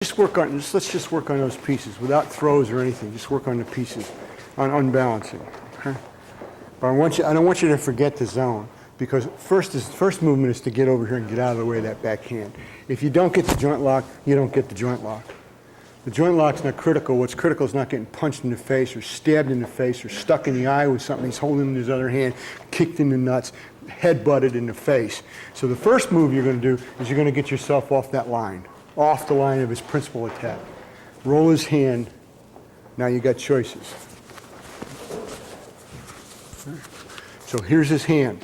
Let's just work on those pieces without throws or anything. Just work on the pieces, on unbalancing. Okay? But I don't want you to forget the zone, because first movement is to get over here and get out of the way of that backhand. If you don't get the joint lock, you don't get the joint lock. The joint lock's not critical. What's critical is not getting punched in the face or stabbed in the face or stuck in the eye with something he's holding in his other hand, kicked in the nuts, head-butted in the face. So the first move you're going to do is you're going to get yourself off that line, off the line of his principal attack. Roll his hand. Now you got choices. So here's his hand.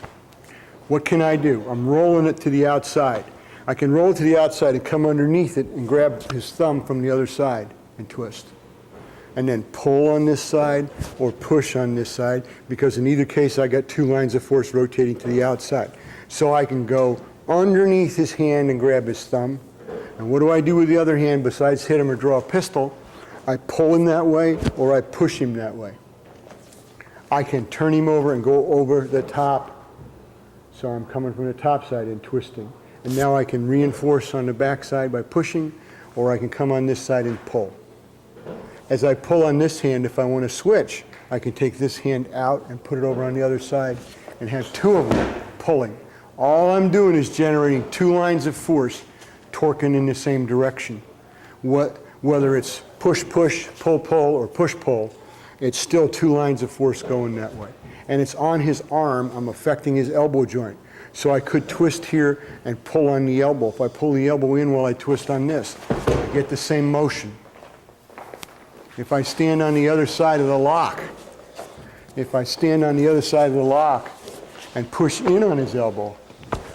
What can I do? I'm rolling it to the outside. I can roll it to the outside and come underneath it and grab his thumb from the other side and twist. And then pull on this side or push on this side, because in either case I got two lines of force rotating to the outside. So I can go underneath his hand and grab his thumb. And what do I do with the other hand besides hit him or draw a pistol? I pull him that way or I push him that way. I can turn him over and go over the top. So I'm coming from the top side and twisting. And now I can reinforce on the back side by pushing, or I can come on this side and pull. As I pull on this hand, if I want to switch, I can take this hand out and put it over on the other side and have two of them pulling. All I'm doing is generating two lines of force torquing in the same direction. Whether it's push-push, pull-pull, or push-pull, it's still two lines of force going that way. And it's on his arm. I'm affecting his elbow joint. So I could twist here and pull on the elbow. If I pull the elbow in while I twist on this, I get the same motion. If I stand on the other side of the lock, and push in on his elbow,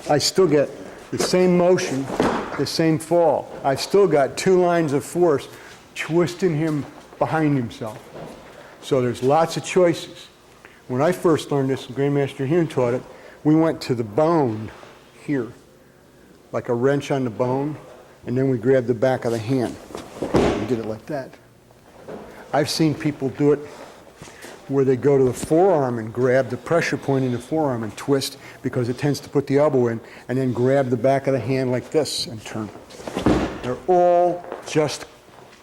I still get the same motion, the same fall. I've still got two lines of force twisting him behind himself. So there's lots of choices. When I first learned this, Grandmaster Hume taught it, we went to the bone here, like a wrench on the bone, and then we grabbed the back of the hand and did it like that. I've seen people do it where they go to the forearm and grab the pressure point in the forearm and twist, because it tends to put the elbow in, and then grab the back of the hand like this and turn. They're all just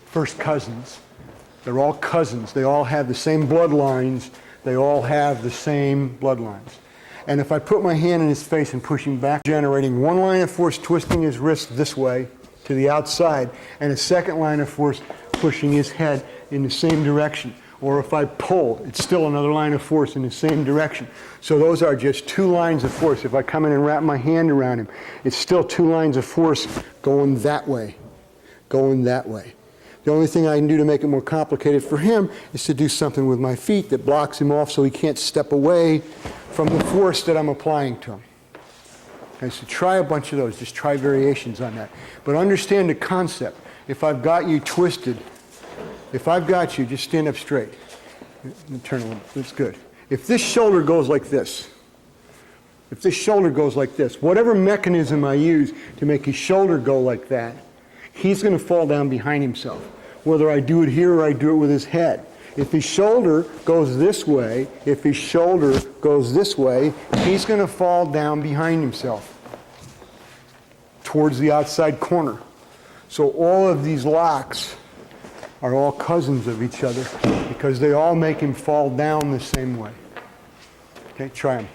first cousins. They're all cousins. They all have the same bloodlines. They all have the same bloodlines. And if I put my hand in his face and push him back, generating one line of force twisting his wrist this way to the outside, and a second line of force pushing his head in the same direction. Or if I pull, it's still another line of force in the same direction. So those are just two lines of force. If I come in and wrap my hand around him, it's still two lines of force going that way, going that way. The only thing I can do to make it more complicated for him is to do something with my feet that blocks him off so he can't step away from the force that I'm applying to him. Okay, so try a bunch of those. Just try variations on that. But understand the concept. If I've got you twisted, if I've got you, just stand up straight. Turn a little. That's good. If this shoulder goes like this, whatever mechanism I use to make his shoulder go like that, he's going to fall down behind himself, whether I do it here or I do it with his head. If his shoulder goes this way, he's going to fall down behind himself towards the outside corner. So all of these locks are all cousins of each other because they all make him fall down the same way. Okay, try them.